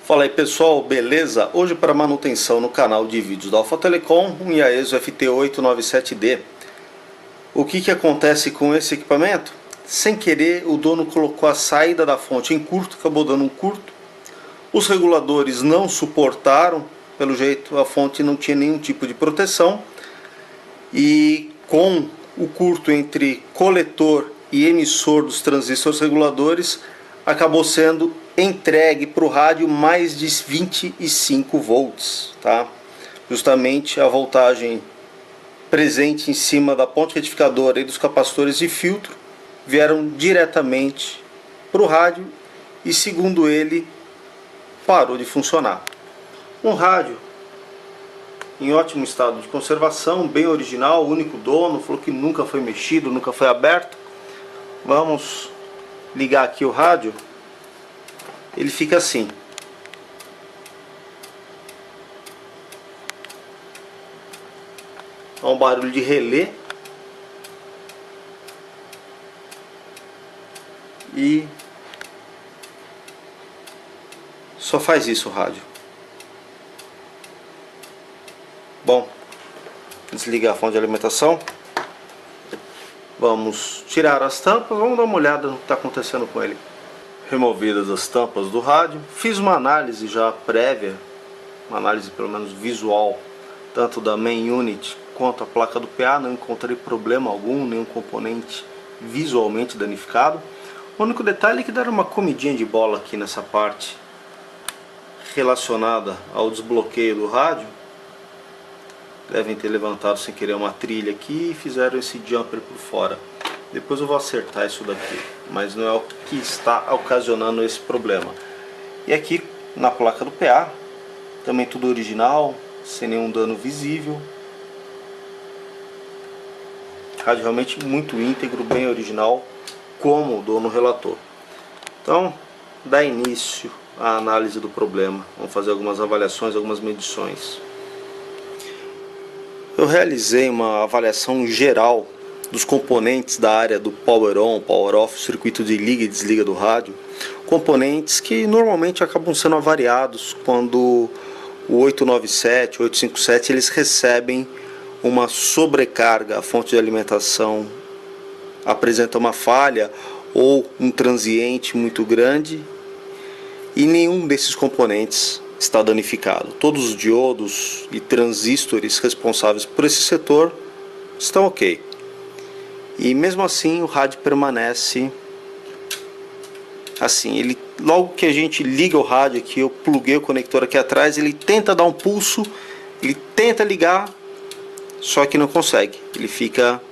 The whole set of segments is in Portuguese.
Fala aí pessoal, beleza? Hoje para manutenção no canal de vídeos da Alfa Telecom, um Yaesu FT897D. O que acontece com esse equipamento? Sem querer o dono colocou a saída da fonte em curto, acabou dando um curto. Os reguladores não suportaram, pelo jeito a fonte não tinha nenhum tipo de proteção. E com o curto entre coletor e emissor dos transistores reguladores, acabou sendo entregue para o rádio mais de 25 volts, tá? Justamente a voltagem presente em cima da ponte retificadora e dos capacitores de filtro vieram diretamente para o rádio e, segundo ele, parou de funcionar. Um rádio em ótimo estado de conservação, bem original, o único dono, falou que nunca foi mexido, nunca foi aberto. Vamos ligar aqui o rádio. Ele fica assim. Há um barulho de relé. E só faz isso o rádio. Bom, desligar a fonte de alimentação. Vamos tirar as tampas, vamos dar uma olhada no que está acontecendo com ele. Removidas as tampas do rádio, fiz uma análise já prévia, uma análise pelo menos visual, tanto da main unit quanto a placa do PA, não encontrei problema algum, nenhum componente visualmente danificado. O único detalhe é que deram uma comidinha de bola aqui nessa parte relacionada ao desbloqueio do rádio. Devem ter levantado sem querer uma trilha aqui e fizeram esse jumper por fora. Depois eu vou acertar isso daqui, mas não é o que está ocasionando esse problema. E aqui na placa do PA, também tudo original, sem nenhum dano visível. Rádio realmente muito íntegro, bem original, como o dono relatou. Então, dá início à análise do problema. Vamos fazer algumas avaliações, algumas medições. Eu realizei uma avaliação geral dos componentes da área do Power On, Power Off, circuito de liga e desliga do rádio. Componentes que normalmente acabam sendo avariados quando o 897, 857 eles recebem uma sobrecarga, a fonte de alimentação apresenta uma falha ou um transiente muito grande e nenhum desses componentes está danificado. Todos os diodos e transistores responsáveis por esse setor estão ok. E mesmo assim o rádio permanece assim. Ele, logo que a gente liga o rádio aqui, eu pluguei o conector aqui atrás, ele tenta dar um pulso, ele tenta ligar, só que não consegue. Ele fica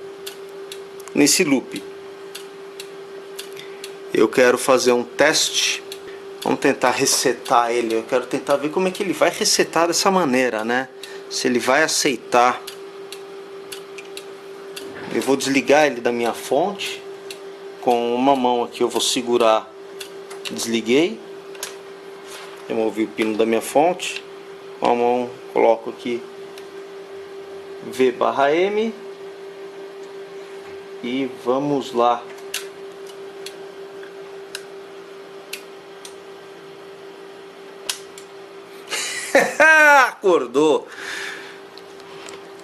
nesse loop. Eu quero fazer um teste. Vamos tentar resetar ele. Eu quero tentar ver como é que ele vai resetar dessa maneira, né? Se ele vai aceitar. Eu vou desligar ele da minha fonte. Com uma mão aqui eu vou segurar. Desliguei. Removi o pino da minha fonte. Com a mão coloco aqui V/M. E vamos lá. Acordou.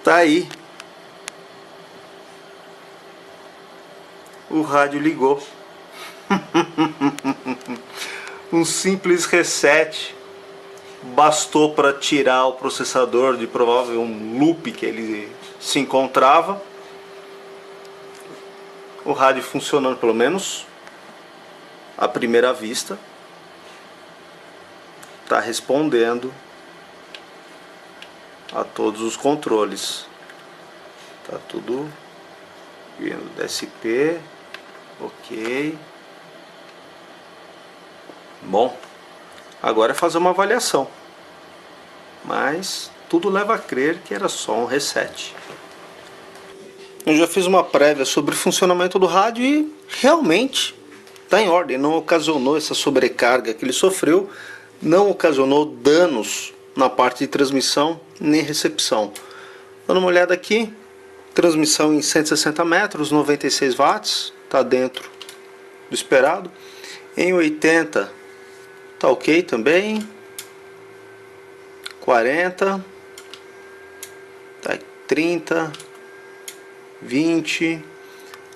Tá aí. O rádio ligou. Um simples reset bastou para tirar o processador de provável um loop que ele se encontrava. O rádio funcionando, pelo menos à primeira vista. Está respondendo a todos os controles. Tá tudo vindo DSP. Ok. Bom, agora é fazer uma avaliação. Mas tudo leva a crer que era só um reset. Eu já fiz uma prévia sobre o funcionamento do rádio e realmente está em ordem. Não ocasionou essa sobrecarga que ele sofreu. Não ocasionou danos na parte de transmissão nem recepção. Dando uma olhada aqui, transmissão em 160 metros, 96 watts, está dentro do esperado. Em 80 tá ok também. 40, tá, 30, 20.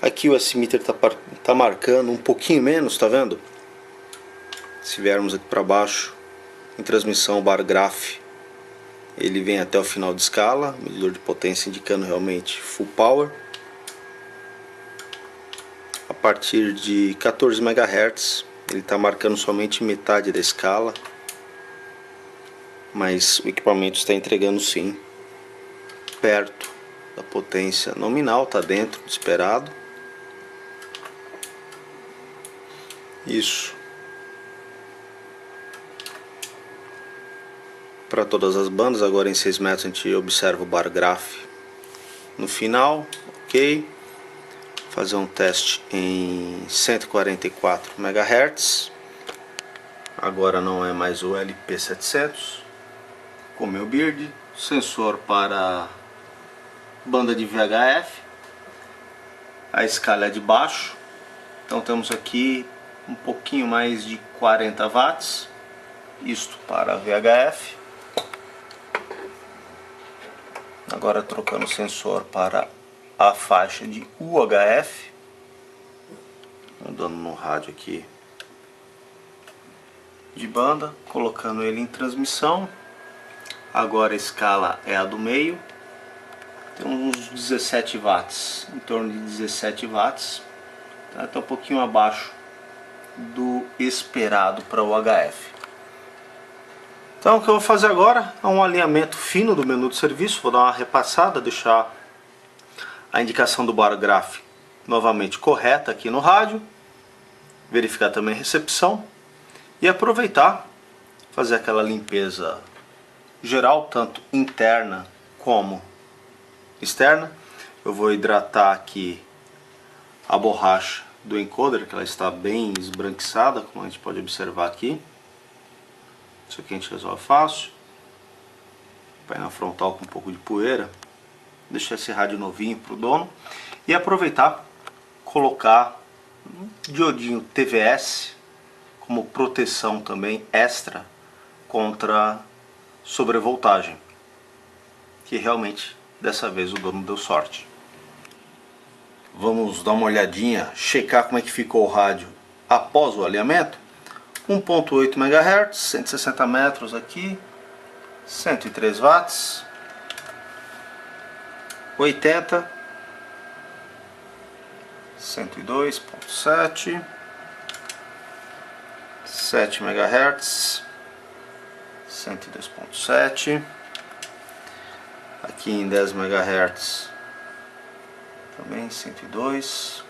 Aqui o S-meter tá marcando um pouquinho menos, tá vendo? Se viermos aqui para baixo, em transmissão bar graph, ele vem até o final de escala, medidor de potência indicando realmente full power. A partir de 14 MHz, ele está marcando somente metade da escala, mas o equipamento está entregando sim perto da potência nominal, está dentro do esperado. Isso para todas as bandas. Agora em 6 metros a gente observa o bar graph no final, ok. Fazer um teste em 144 MHz. Agora não é mais o LP700 com meu Beard. Sensor para banda de VHF. A escala é de baixo, então temos aqui um pouquinho mais de 40 watts. Isto para VHF. Agora trocando o sensor para a faixa de UHF, mudando no rádio aqui de banda, colocando ele em transmissão. Agora a escala é a do meio, tem uns 17 watts, em torno de 17 watts, tá? Está um pouquinho abaixo do esperado para o UHF. Então o que eu vou fazer agora é um alinhamento fino do menu de serviço. Vou dar uma repassada, deixar a indicação do bar graph novamente correta aqui no rádio, verificar também a recepção e aproveitar, fazer aquela limpeza geral, tanto interna como externa. Eu vou hidratar aqui a borracha do encoder, que ela está bem esbranquiçada, como a gente pode observar aqui. Isso aqui a gente resolve fácil. Painel frontal com um pouco de poeira. Deixar esse rádio novinho para o dono. E aproveitar, colocar um diodinho TVS como proteção também extra contra sobrevoltagem. Que realmente dessa vez o dono deu sorte. Vamos dar uma olhadinha, checar como é que ficou o rádio após o alinhamento. 1.8 MHz, 160 metros aqui, 103 watts, 80, 102.7, 7 MHz, 102.7, aqui em 10 MHz também 102,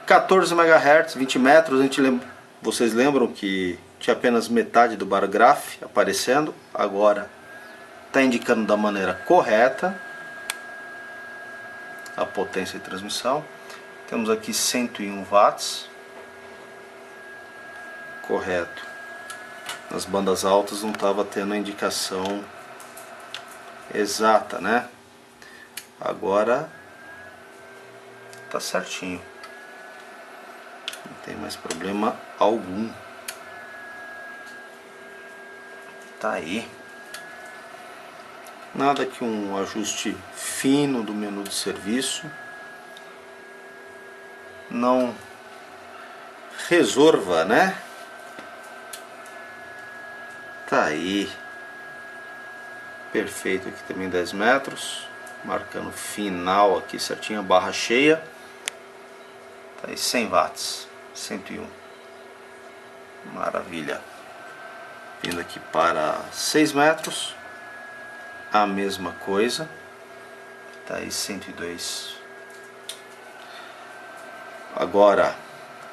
14 MHz, 20 metros. A gente vocês lembram que tinha apenas metade do bar graph aparecendo, agora está indicando da maneira correta a potência de transmissão. Temos aqui 101 watts, correto. Nas bandas altas não estava tendo a indicação exata, né? Agora tá certinho, não tem mais problema algum. Tá aí. Nada que um ajuste fino do menu de serviço não resolva, né? Tá aí. Perfeito, aqui também 10 metros. Marcando final aqui certinho, a barra cheia. Tá aí 100 watts, 101. Maravilha. Vindo aqui para 6 metros. A mesma coisa. Tá aí 102. Agora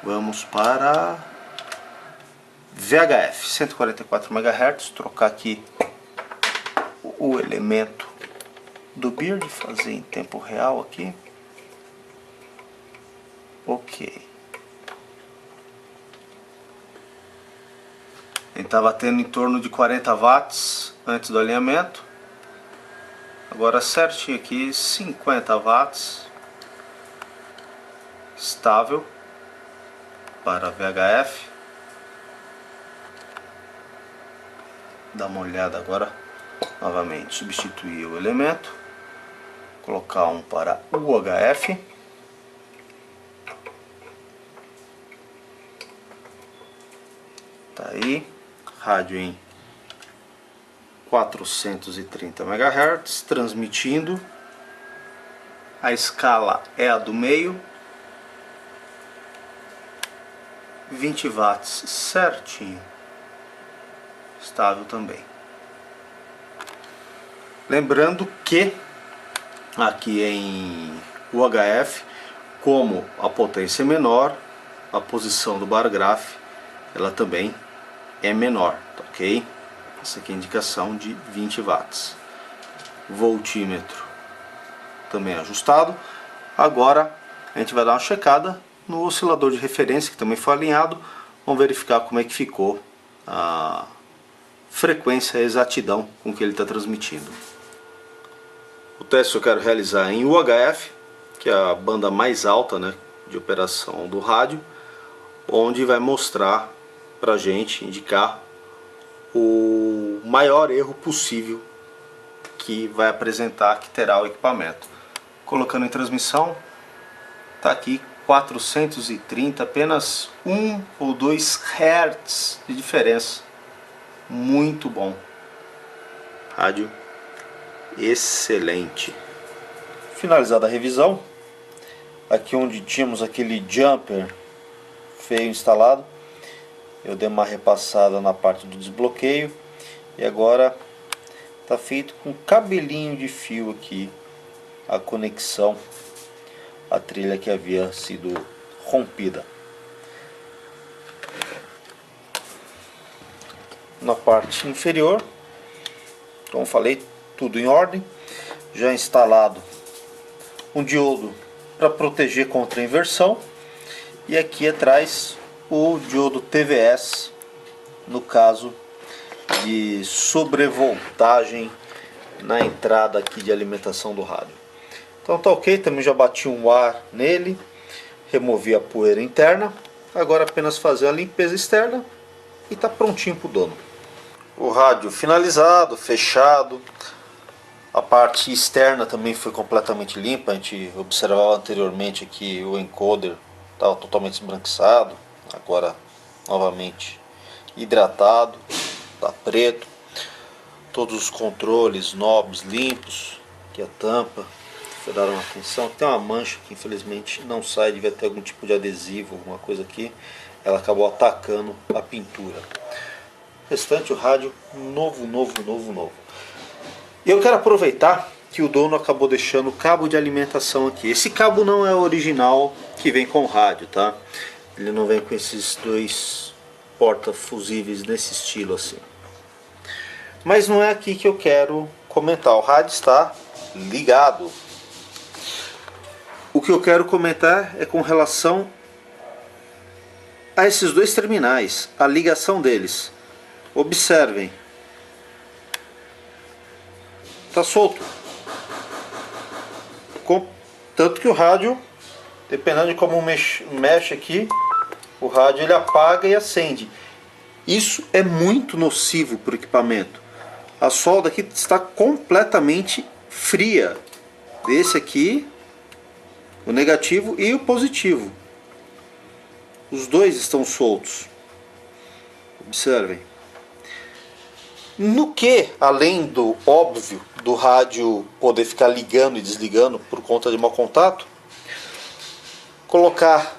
vamos para VHF 144 MHz. Trocar aqui o elemento do Beard, fazer em tempo real aqui. Ok. Ele estava tendo em torno de 40 watts antes do alinhamento. Agora certinho aqui, 50 watts. Estável para VHF. dar uma olhada agora novamente. Substituir o elemento, colocar um para UHF. Tá aí, rádio em 430 MHz, transmitindo. A escala é a do meio, 20 watts certinho, estável também. Lembrando que aqui em UHF, como a potência é menor, a posição do bar graph ela também é menor, tá ok? Essa aqui é a indicação de 20 watts. Voltímetro também ajustado. Agora a gente vai dar uma checada no oscilador de referência, que também foi alinhado. Vamos verificar como é que ficou a frequência e a exatidão com que ele está transmitindo. O teste eu quero realizar em UHF, que é a banda mais alta, né, de operação do rádio, onde vai mostrar pra gente, indicar o maior erro possível que vai apresentar, que terá o equipamento. Colocando em transmissão, tá aqui 430, apenas 1 ou 2 Hz de diferença. Muito bom. Rádio excelente. Finalizada a revisão, aqui onde tínhamos aquele jumper feio instalado, eu dei uma repassada na parte do desbloqueio e agora está feito com cabelinho de fio aqui a conexão à trilha que havia sido rompida. Na parte inferior, como falei, tudo em ordem, já instalado um diodo para proteger contra a inversão e aqui atrás o diodo TVS no caso de sobrevoltagem na entrada aqui de alimentação do rádio. Então tá ok, também já bati um ar nele, removi a poeira interna, agora apenas fazer a limpeza externa e tá prontinho para o dono. O rádio finalizado, fechado, a parte externa também foi completamente limpa. A gente observava anteriormente aqui o encoder estava totalmente esbranquiçado, agora novamente hidratado, está preto. Todos os controles, knobs limpos, aqui a tampa, daram atenção. Tem uma mancha que infelizmente não sai, devia ter algum tipo de adesivo, alguma coisa aqui, ela acabou atacando a pintura. O restante, o rádio novo. E eu quero aproveitar que o dono acabou deixando o cabo de alimentação aqui. Esse cabo não é o original que vem com o rádio, tá? Ele não vem com esses dois porta-fusíveis nesse estilo assim. Mas não é aqui que eu quero comentar. O rádio está ligado. O que eu quero comentar é com relação a esses dois terminais, a ligação deles. Observem. Tá solto. Tanto que o rádio, dependendo de como mexe aqui, o rádio ele apaga e acende. Isso é muito nocivo para o equipamento. A solda aqui está completamente fria. Esse aqui, o negativo e o positivo. Os dois estão soltos. Observem. No que, além do óbvio do rádio poder ficar ligando e desligando por conta de mau contato, colocar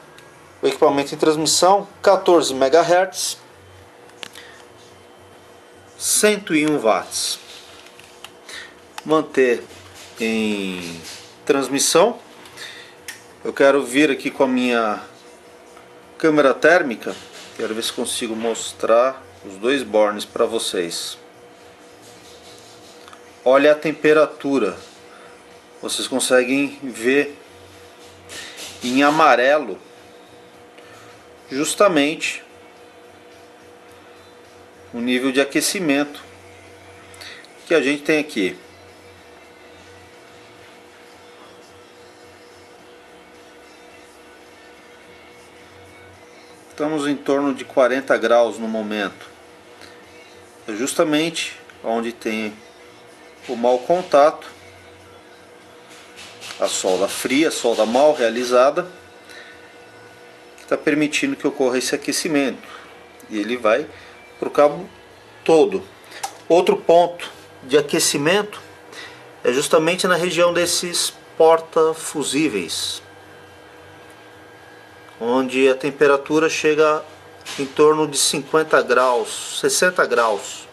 o equipamento em transmissão 14 MHz, 101 watts, manter em transmissão. Eu quero vir aqui com a minha câmera térmica, quero ver se consigo mostrar os dois bornes para vocês. Olha a temperatura, vocês conseguem ver em amarelo justamente o nível de aquecimento que a gente tem aqui. Estamos em torno de 40 graus no momento. é justamente onde tem o mau contato, a solda fria, a solda mal realizada, que está permitindo que ocorra esse aquecimento. E ele vai para o cabo todo. Outro ponto de aquecimento é justamente na região desses porta-fusíveis, onde a temperatura chega em torno de 50 graus, 60 graus.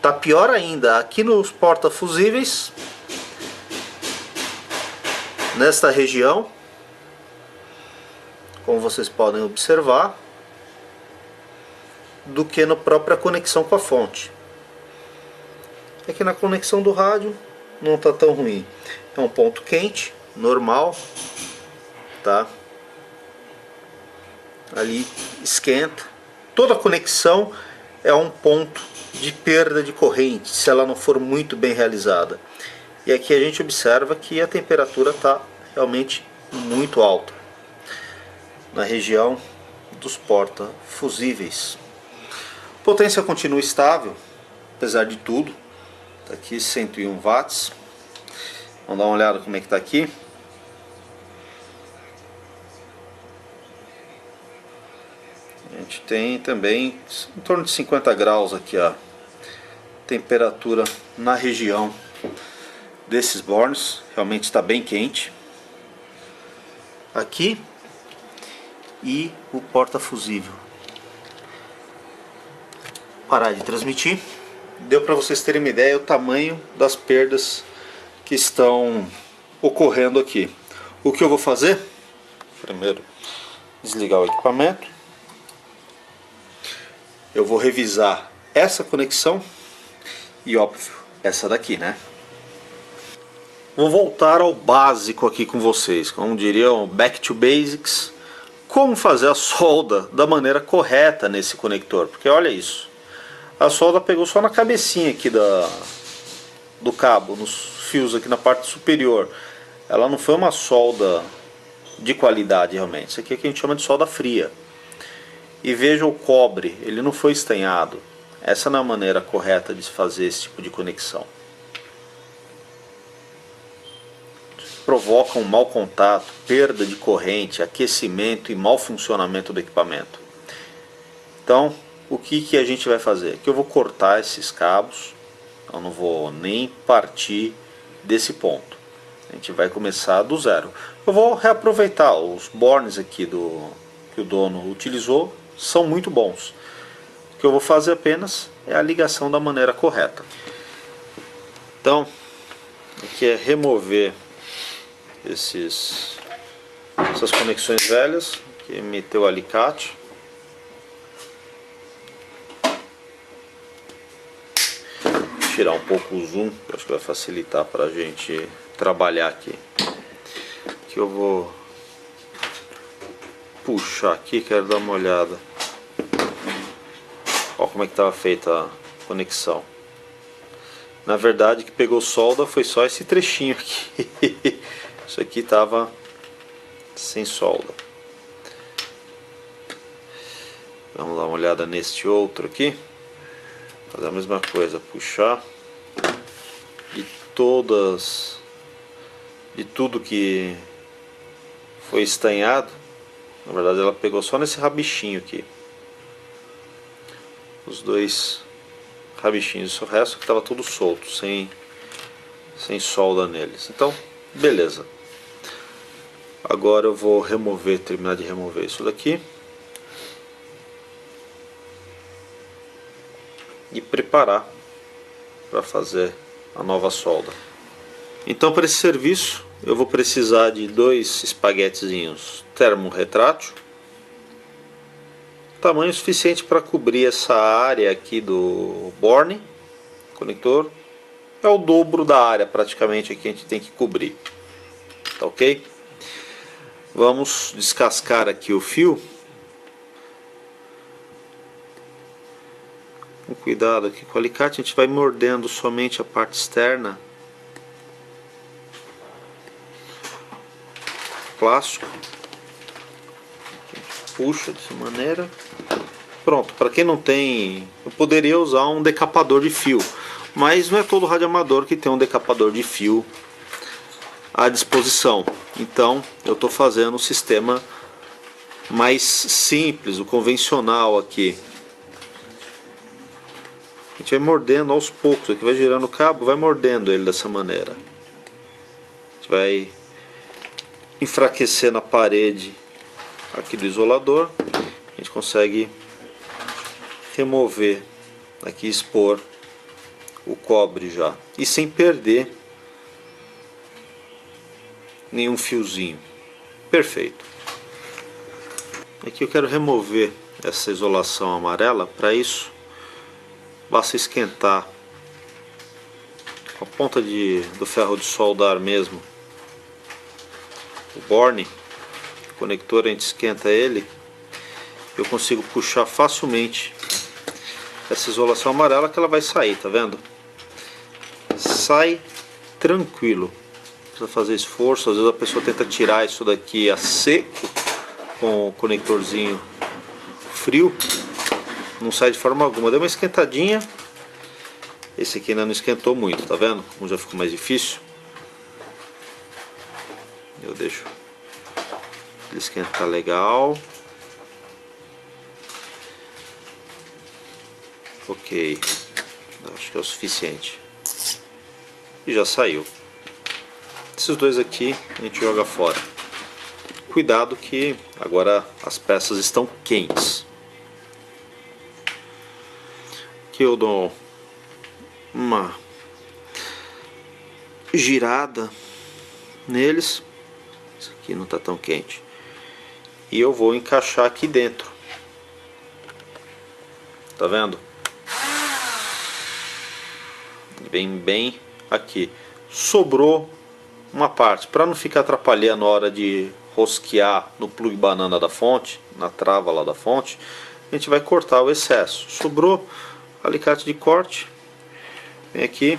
Tá pior ainda aqui nos porta-fusíveis, nesta região, como vocês podem observar, do que na própria conexão com a fonte. Aqui na conexão do rádio não está tão ruim. É um ponto quente, normal, tá? Ali esquenta. Toda conexão é um ponto de perda de corrente, se ela não for muito bem realizada. E aqui a gente observa que a temperatura está realmente muito alta na região dos porta-fusíveis. Potência continua estável, apesar de tudo. Está aqui 101 watts. Vamos dar uma olhada como é que está aqui. A gente tem também em torno de 50 graus aqui a temperatura na região desses bornes. Realmente está bem quente. Aqui e o porta-fusível. Parar de transmitir. Deu para vocês terem uma ideia do tamanho das perdas que estão ocorrendo aqui. O que eu vou fazer? Primeiro, desligar o equipamento. Eu vou revisar essa conexão e, óbvio, essa daqui, né? Vou voltar ao básico aqui com vocês, como diriam, back to basics. Como fazer a solda da maneira correta nesse conector, porque olha isso. A solda pegou só na cabecinha aqui do cabo, nos fios aqui na parte superior. Ela não foi uma solda de qualidade realmente. Isso aqui é o que a gente chama de solda fria. E veja o cobre, ele não foi estanhado. Essa não é a maneira correta de se fazer esse tipo de conexão. Provoca um mau contato, perda de corrente, aquecimento e mau funcionamento do equipamento. Então, o que a gente vai fazer? Que eu vou cortar esses cabos, eu não vou nem partir desse ponto. A gente vai começar do zero. Eu vou reaproveitar os bornes aqui que o dono utilizou, são muito bons. O que eu vou fazer apenas é a ligação da maneira correta. Então, aqui é remover essas conexões velhas, que meteu o alicate. Tirar um pouco o zoom, que eu acho que vai facilitar para a gente trabalhar aqui. Que eu vou puxar aqui, quero dar uma olhada. Olha como é que estava feita a conexão. Na verdade, que pegou solda foi só esse trechinho aqui. Isso aqui estava sem solda. Vamos dar uma olhada neste outro aqui. Fazer a mesma coisa, puxar de tudo que foi estanhado. Na verdade ela pegou só nesse rabichinho aqui, os dois rabichinhos, o resto que estava tudo solto, sem solda neles. Então, beleza. Agora eu vou terminar de remover isso daqui e preparar para fazer a nova solda. Então, para esse serviço eu vou precisar de 2 espaguetezinhos termorretrátil, tamanho suficiente para cobrir essa área aqui do borne conector. É o dobro da área praticamente aqui que a gente tem que cobrir, tá ok? Vamos descascar aqui o fio. Com cuidado aqui com o alicate, a gente vai mordendo somente a parte externa. Plástico. A gente puxa dessa maneira. Pronto, para quem não tem, eu poderia usar um decapador de fio, mas não é todo radioamador que tem um decapador de fio à disposição. Então eu estou fazendo um sistema mais simples, o convencional aqui. A gente vai mordendo aos poucos, aqui vai girando o cabo, vai mordendo ele dessa maneira. A gente vai enfraquecendo a parede aqui do isolador, a gente consegue remover aqui, expor o cobre já, e sem perder nenhum fiozinho. Perfeito. Aqui eu quero remover essa isolação amarela. Para isso basta esquentar com a ponta do ferro de soldar mesmo o borne, o conector, a gente esquenta ele, eu consigo puxar facilmente essa isolação amarela, que ela vai sair, tá vendo? Sai tranquilo, não precisa fazer esforço. Às vezes a pessoa tenta tirar isso daqui a seco com o conectorzinho frio, não sai de forma alguma. Deu uma esquentadinha, esse aqui ainda não esquentou muito, tá vendo? Como já ficou mais difícil, eu deixo ele esquentar legal. Ok, acho que é o suficiente. E já saiu. Esses dois aqui a gente joga fora. Cuidado que agora as peças estão quentes. Aqui eu dou uma girada neles. Isso aqui não está tão quente. E eu vou encaixar aqui dentro. Tá vendo? Vem bem aqui. Sobrou uma parte, para não ficar atrapalhando na hora de rosquear no plug banana da fonte, na trava lá da fonte, a gente vai cortar o excesso. Sobrou alicate de corte, vem aqui,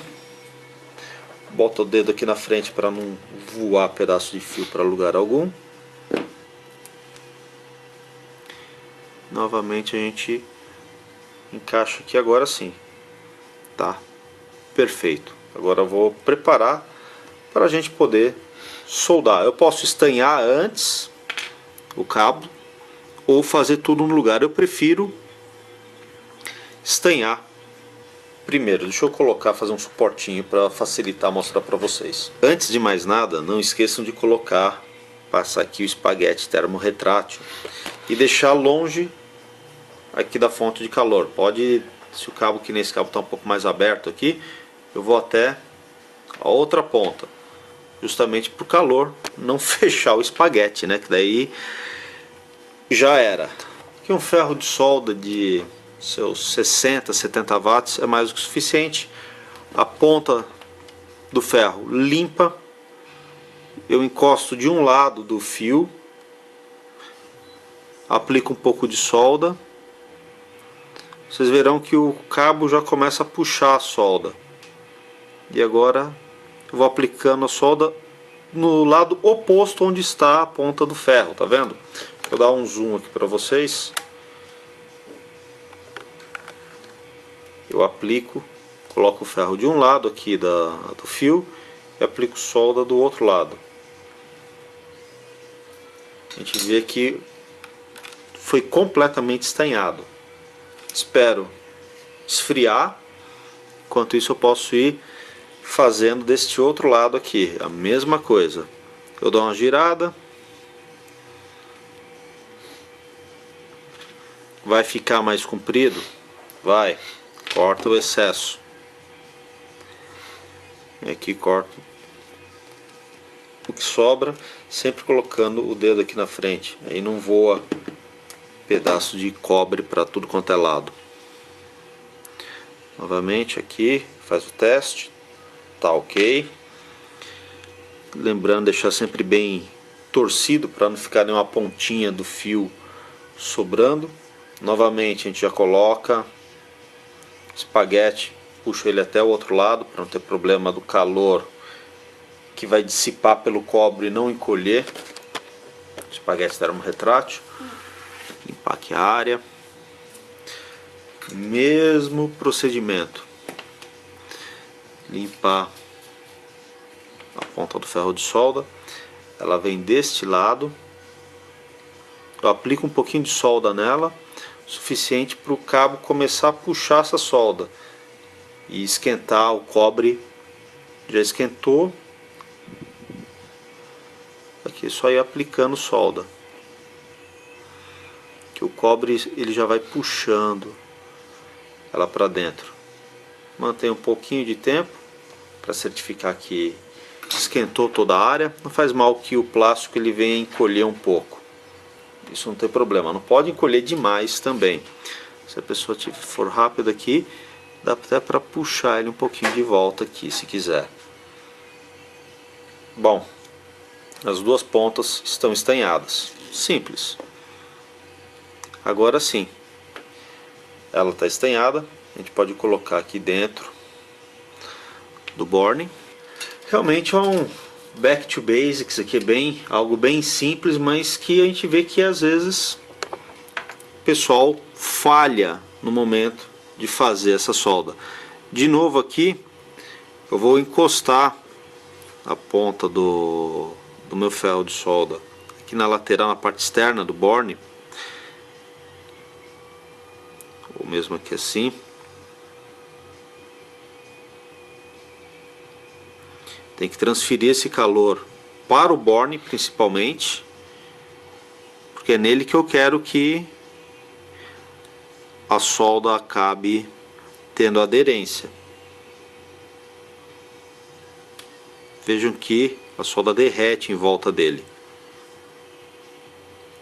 bota o dedo aqui na frente para não voar pedaço de fio para lugar algum. Novamente a gente encaixa aqui agora sim. Tá perfeito. Agora eu vou preparar para a gente poder soldar. Eu posso estanhar antes o cabo ou fazer tudo no lugar. Eu prefiro estanhar primeiro. Deixa eu fazer um suportinho para facilitar mostrar para vocês. Antes de mais nada, não esqueçam de passar aqui o espaguete termorretrátil e deixar longe aqui da fonte de calor. Pode, se o cabo, que nesse cabo está um pouco mais aberto aqui, eu vou até a outra ponta, justamente para o calor não fechar o espaguete, né? Que daí já era. Aqui um ferro de solda de seus 60, 70 watts é mais do que suficiente. A ponta do ferro limpa, eu encosto de um lado do fio, aplico um pouco de solda. Vocês verão que o cabo já começa a puxar a solda. E agora eu vou aplicando a solda no lado oposto onde está a ponta do ferro, tá vendo? Vou dar um zoom aqui para vocês. Eu aplico, coloco o ferro de um lado aqui do fio e aplico solda do outro lado. A gente vê que foi completamente estanhado. Espero esfriar. Enquanto isso eu posso ir fazendo deste outro lado aqui a mesma coisa. Eu dou uma girada, vai ficar mais comprido, vai, corta o excesso, e aqui corto o que sobra, sempre colocando o dedo aqui na frente, aí não voa pedaço de cobre para tudo quanto é lado. Novamente aqui, faz o teste. Tá ok. Lembrando, deixar sempre bem torcido para não ficar nenhuma pontinha do fio sobrando. Novamente a gente já coloca espaguete, puxa ele até o outro lado para não ter problema do calor que vai dissipar pelo cobre e não encolher. Espaguete termorretrátil. Limpar aqui a área. Mesmo procedimento. Limpar a ponta do ferro de solda. Ela vem deste lado. Eu aplico um pouquinho de solda nela, suficiente para o cabo começar a puxar essa solda e esquentar. O cobre já esquentou. Aqui é só ir aplicando solda, que o cobre ele já vai puxando ela para dentro. Mantém um pouquinho de tempo para certificar que esquentou toda a área. Não faz mal que o plástico ele venha encolher um pouco, isso não tem problema. Não pode encolher demais também. Se a pessoa for rápida aqui, dá até para puxar ele um pouquinho de volta aqui, se quiser. Bom, as duas pontas estão estanhadas, simples. Agora sim, ela está estanhada, a gente pode colocar aqui dentro do Borne. Realmente é um back to basics aqui, algo bem simples, mas que a gente vê que às vezes o pessoal falha no momento de fazer essa solda. De novo aqui, eu vou encostar a ponta do meu ferro de solda aqui na lateral, na parte externa do Borne, ou mesmo aqui assim. Tem que transferir esse calor para o Borne principalmente, porque é nele que eu quero que a solda acabe tendo aderência. Vejam que a solda derrete em volta dele.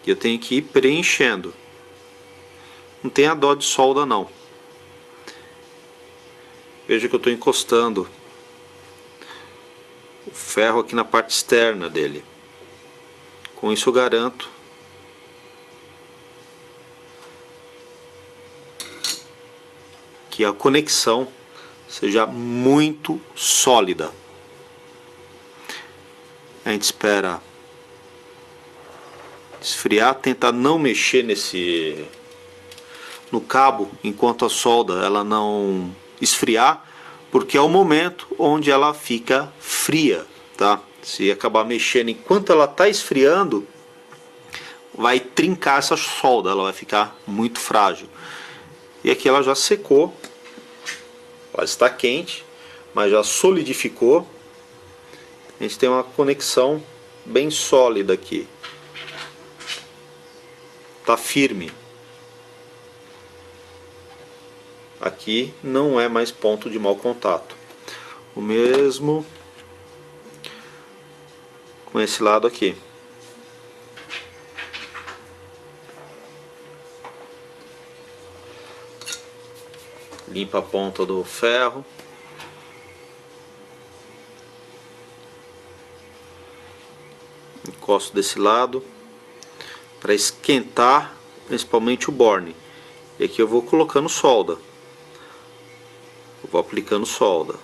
E eu tenho que ir preenchendo. Não tenha dó de solda não. Veja que eu estou encostando o ferro aqui na parte externa dele. Com isso eu garanto que a conexão seja muito sólida. A gente espera esfriar, tentar não mexer no cabo enquanto a solda ela não esfriar, porque é o momento onde ela fica fria, tá? Se acabar mexendo enquanto ela está esfriando, vai trincar essa solda, ela vai ficar muito frágil. E aqui ela já secou, ela está quente, mas já solidificou. A gente tem uma conexão bem sólida aqui, tá firme. Aqui não é mais ponto de mau contato. O mesmo com esse lado aqui. Limpa a ponta do ferro. Encosto desse lado para esquentar principalmente o Borne. E aqui eu vou colocando solda. Eu vou aplicando solda.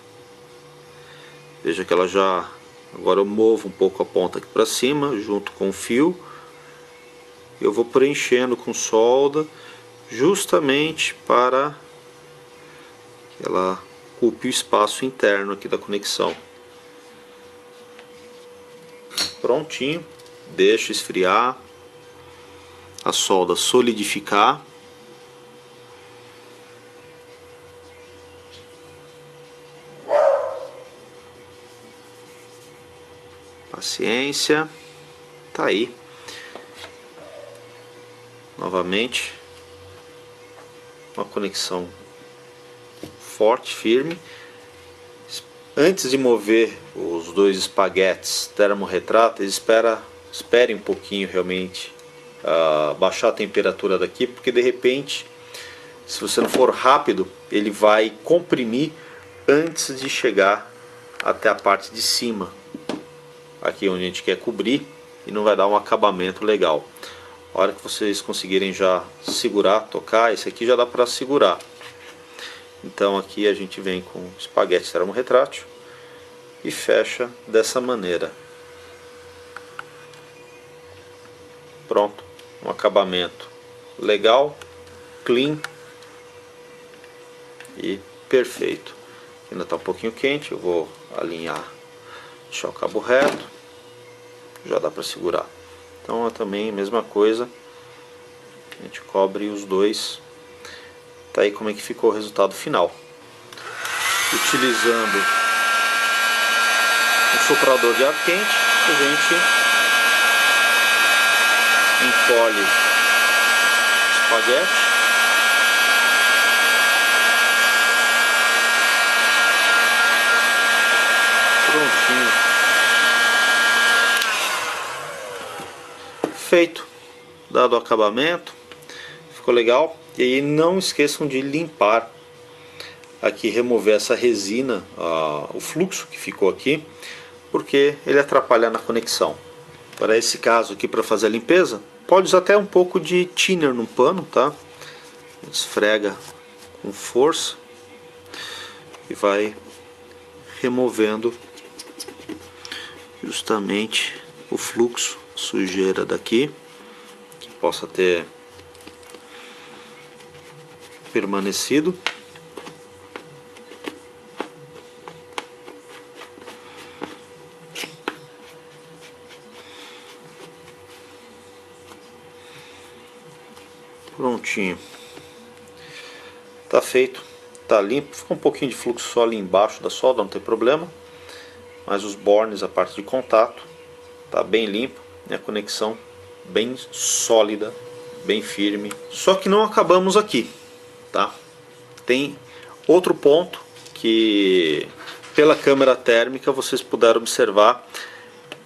Veja que ela já... Agora eu movo um pouco a ponta aqui para cima, junto com o fio. Eu vou preenchendo com solda, justamente para que ela ocupe o espaço interno aqui da conexão. Prontinho. Deixa esfriar, a solda solidificar. Paciência. Tá aí. Novamente, uma conexão forte, firme. Antes de mover os dois espaguetes termorretráteis, espere um pouquinho realmente baixar a temperatura daqui, porque de repente, se você não for rápido, ele vai comprimir antes de chegar até a parte de cima, aqui onde a gente quer cobrir, e não vai dar um acabamento legal. A hora que vocês conseguirem já segurar, tocar, esse aqui já dá para segurar. Então aqui a gente vem com espaguete termorretrátil e fecha dessa maneira. Pronto, um acabamento legal, clean, e perfeito. Ainda está um pouquinho quente, eu vou alinhar, deixar o cabo reto, já dá para segurar. Então é também a mesma coisa, a gente cobre os dois. Tá aí como é que ficou o resultado final. Utilizando um soprador de ar quente, a gente encolhe o espaguete. Prontinho. Feito. Dado o acabamento. Ficou legal. E aí não esqueçam de limpar aqui, remover essa resina, o fluxo que ficou aqui, porque ele atrapalha na conexão. Para esse caso aqui, para fazer a limpeza, pode usar até um pouco de thinner no pano, tá? Esfrega com força e vai removendo justamente o fluxo, sujeira daqui, que possa ter permanecido. Prontinho, tá feito, tá limpo. Ficou um pouquinho de fluxo só ali embaixo da solda, não tem problema, mas os bornes, a parte de contato, tá bem limpo, e a conexão bem sólida, bem firme. Só que não acabamos aqui, tá? Tem outro ponto que pela câmera térmica vocês puderam observar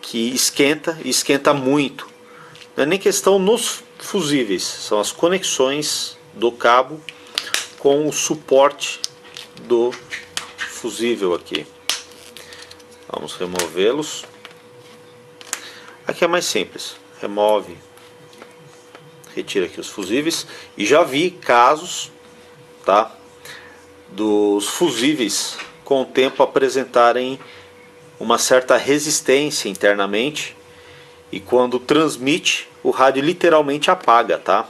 que esquenta, e esquenta muito. Não é nem questão nos fusíveis, são as conexões do cabo com o suporte do fusível aqui. Vamos removê-los. Aqui é mais simples, remove, retira aqui os fusíveis. E já vi casos, tá, dos fusíveis com o tempo apresentarem uma certa resistência internamente, e quando transmite, o rádio literalmente apaga, tá?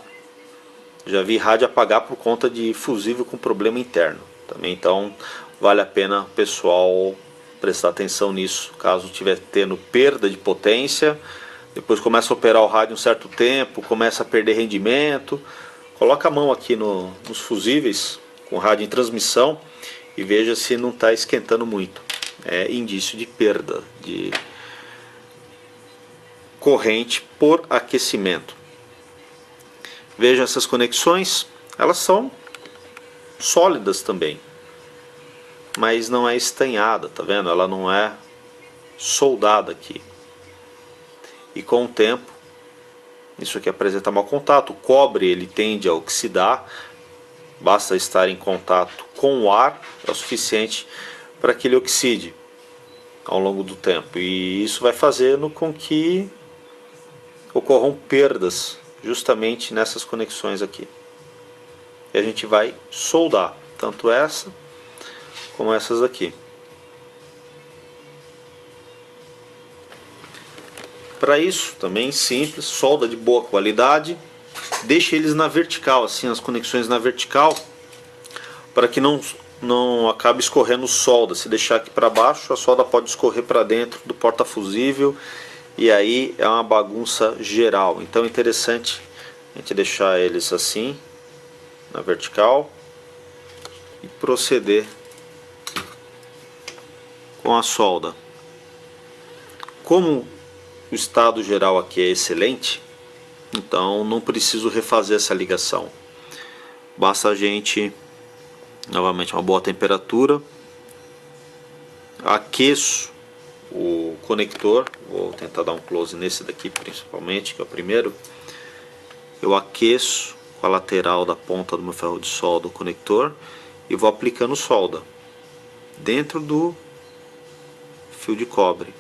Já vi rádio apagar por conta de fusível com problema interno também. Então vale a pena o pessoal prestar atenção nisso, caso estiver tendo perda de potência, depois começa a operar o rádio um certo tempo, começa a perder rendimento. Coloca a mão aqui nos fusíveis com rádio em transmissão e veja se não está esquentando muito. É indício de perda de corrente por aquecimento. Vejam essas conexões, elas são sólidas também, mas não é estanhada, tá vendo? Ela não é soldada aqui. E com o tempo, isso aqui apresenta mau contato. O cobre ele tende a oxidar, basta estar em contato com o ar, é o suficiente para que ele oxide ao longo do tempo. E isso vai fazendo com que ocorram perdas justamente nessas conexões aqui. E a gente vai soldar tanto essa como essas aqui. Para isso também simples, solda de boa qualidade, deixe eles na vertical, assim, as conexões na vertical, para que não acabe escorrendo solda. Se deixar aqui para baixo, a solda pode escorrer para dentro do porta-fusível, e aí é uma bagunça geral. Então é interessante a gente deixar eles assim, na vertical, e proceder com a solda. Como o estado geral aqui é excelente, então não preciso refazer essa ligação. Basta a gente, novamente, uma boa temperatura, aqueço o conector. Vou tentar dar um close nesse daqui principalmente, que é o primeiro. Eu aqueço com a lateral da ponta do meu ferro de solda o conector e vou aplicando solda dentro do fio de cobre.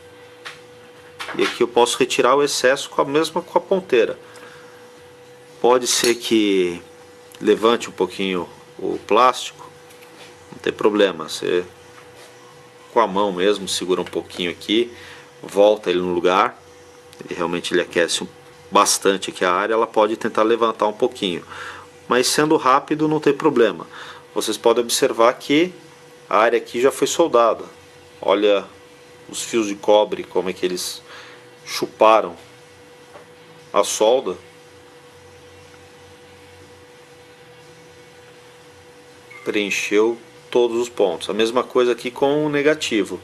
E aqui eu posso retirar o excesso com a ponteira. Pode ser que levante um pouquinho o plástico, não tem problema, você com a mão mesmo segura um pouquinho aqui, volta ele no lugar. Ele realmente ele aquece bastante aqui a área, ela pode tentar levantar um pouquinho, mas sendo rápido não tem problema. vocês podem observar que a área aqui já foi soldada. Olha os fios de cobre, como é que eles chuparam a solda. Preencheu todos os pontos. A mesma coisa aqui com o negativo.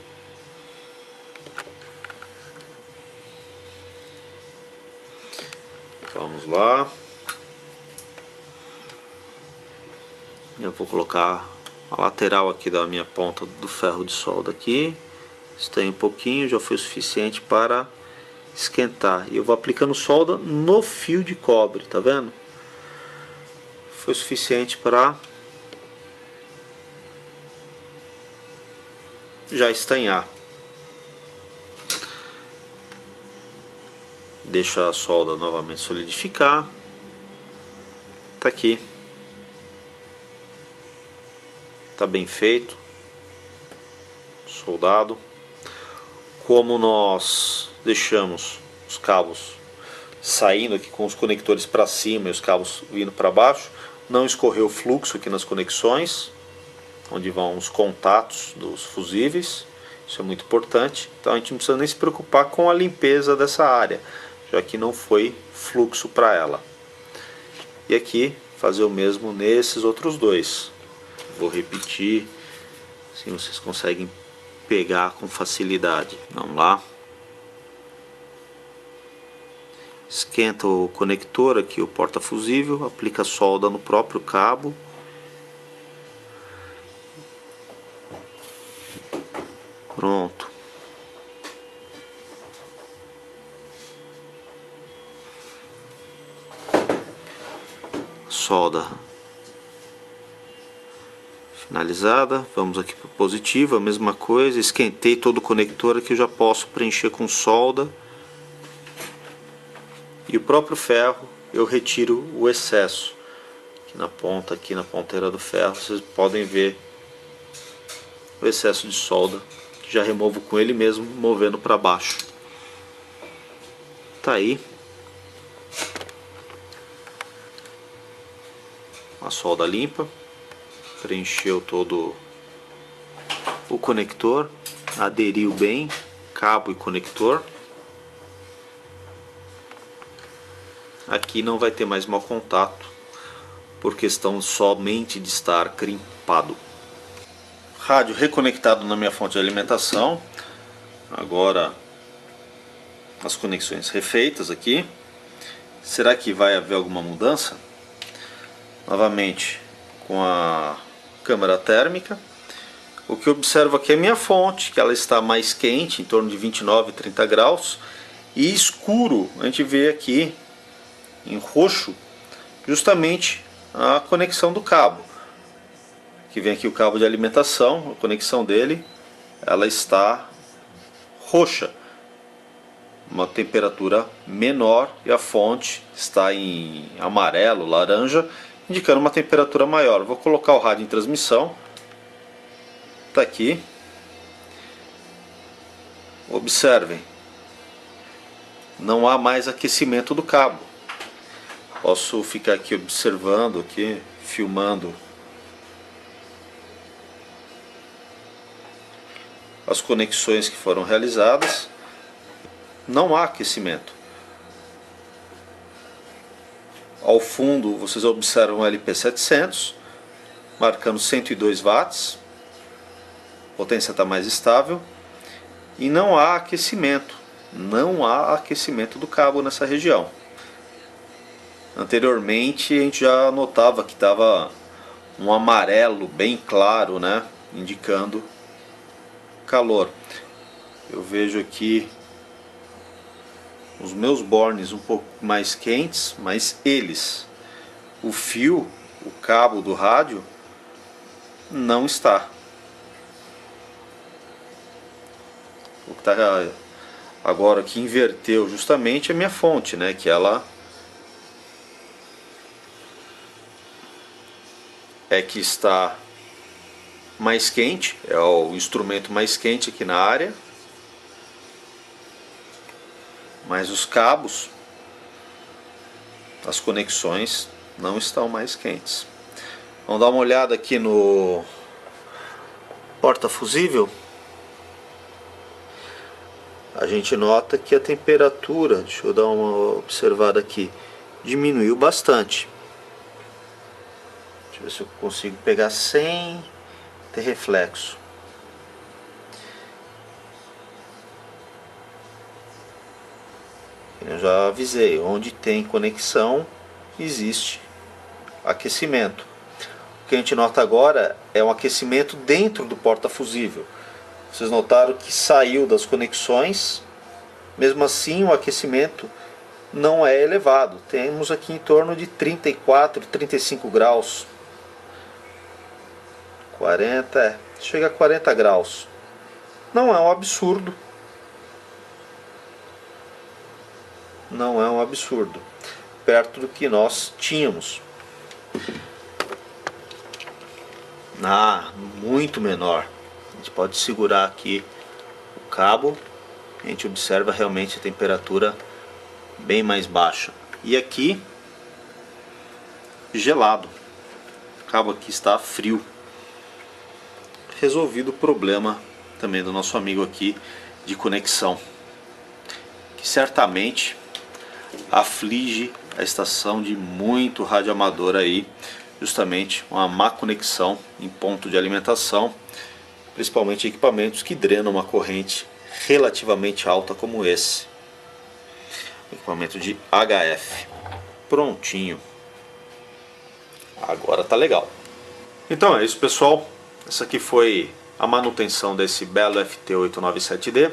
Vamos lá. Eu vou colocar a lateral aqui da minha ponta do ferro de solda aqui. Estém um pouquinho, já foi o suficiente para esquentar. E eu vou aplicando solda no fio de cobre, tá vendo? Foi suficiente para já estanhar. Deixa a solda novamente solidificar. Tá aqui. Tá bem feito. Soldado. Como nós deixamos os cabos saindo aqui com os conectores para cima e os cabos vindo para baixo, não escorreu fluxo aqui nas conexões, onde vão os contatos dos fusíveis. Isso é muito importante. Então a gente não precisa nem se preocupar com a limpeza dessa área, já que não foi fluxo para ela. E aqui fazer o mesmo nesses outros dois. Vou repetir, assim vocês conseguem pegar com facilidade. Vamos lá. Esquenta o conector aqui, o porta-fusível, aplica solda no próprio cabo. Pronto. Solda finalizada. Vamos aqui para o positivo, a mesma coisa. Esquentei todo o conector aqui, eu já posso preencher com solda. E o próprio ferro eu retiro o excesso. Aqui na ponta, aqui na ponteira do ferro, vocês podem ver o excesso de solda. Já removo com ele mesmo, movendo para baixo. Tá aí. A solda limpa. Preencheu todo o conector. Aderiu bem. Cabo e conector. Aqui não vai ter mais mau contato, por questão somente de estar crimpado. Rádio reconectado na minha fonte de alimentação. Agora as conexões refeitas aqui. Será que vai haver alguma mudança? Novamente com a câmara térmica. O que eu observo aqui é a minha fonte, que ela está mais quente, em torno de 29, 30 graus. E escuro, a gente vê aqui em roxo, justamente a conexão do cabo. Que vem aqui o cabo de alimentação, a conexão dele, ela está roxa, uma temperatura menor, e a fonte está em amarelo, laranja, indicando uma temperatura maior. Vou colocar o rádio em transmissão. Está aqui. Observem, não há mais aquecimento do cabo. Posso ficar aqui observando, aqui, filmando as conexões que foram realizadas. Não há aquecimento. Ao fundo vocês observam o LP700 marcando 102 watts. A potência está mais estável. E não há aquecimento. Não há aquecimento do cabo nessa região. Anteriormente a gente já notava que estava um amarelo bem claro, né, indicando calor. Eu vejo aqui os meus bornes um pouco mais quentes, mas eles, o fio, o cabo do rádio, não está. O que está agora que inverteu justamente a minha fonte, né, que ela é que está mais quente, é o instrumento mais quente aqui na área, mas os cabos, as conexões não estão mais quentes. Vamos dar uma olhada aqui no porta-fusível. A gente nota que a temperatura, deixa eu dar uma observada aqui, diminuiu bastante. Deixa eu ver se eu consigo pegar sem ter reflexo. Eu já avisei, onde tem conexão existe aquecimento. O que a gente nota agora é um aquecimento dentro do porta-fusível. Vocês notaram que saiu das conexões, mesmo assim o aquecimento não é elevado. Temos aqui em torno de 34, 35 graus. 40, chega a 40 graus. Não é um absurdo. Não é um absurdo. Perto do que nós tínhamos. Muito menor. A gente pode segurar aqui o cabo. A gente observa realmente a temperatura bem mais baixa. E aqui, gelado. O cabo aqui está frio. Resolvido o problema também do nosso amigo aqui de conexão, que certamente aflige a estação de muito radioamador aí, justamente uma má conexão em ponto de alimentação, principalmente equipamentos que drenam uma corrente relativamente alta como esse, equipamento de HF. Prontinho, agora tá legal. Então é isso, pessoal. Essa aqui foi a manutenção desse belo FT897D.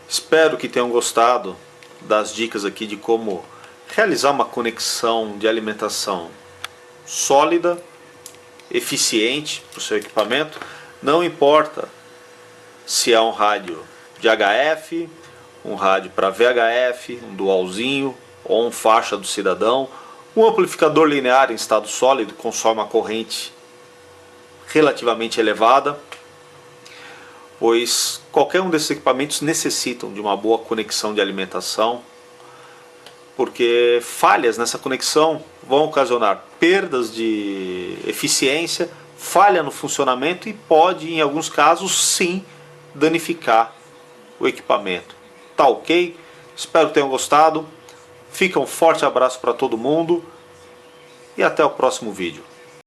Espero que tenham gostado das dicas aqui de como realizar uma conexão de alimentação sólida, eficiente para o seu equipamento. Não importa se é um rádio de HF, um rádio para VHF, um dualzinho ou um faixa do cidadão. Um amplificador linear em estado sólido consome uma corrente relativamente elevada, pois qualquer um desses equipamentos necessitam de uma boa conexão de alimentação, porque falhas nessa conexão vão ocasionar perdas de eficiência, falha no funcionamento e pode, em alguns casos, sim, danificar o equipamento. Tá ok? Espero que tenham gostado. Fica um forte abraço para todo mundo e até o próximo vídeo.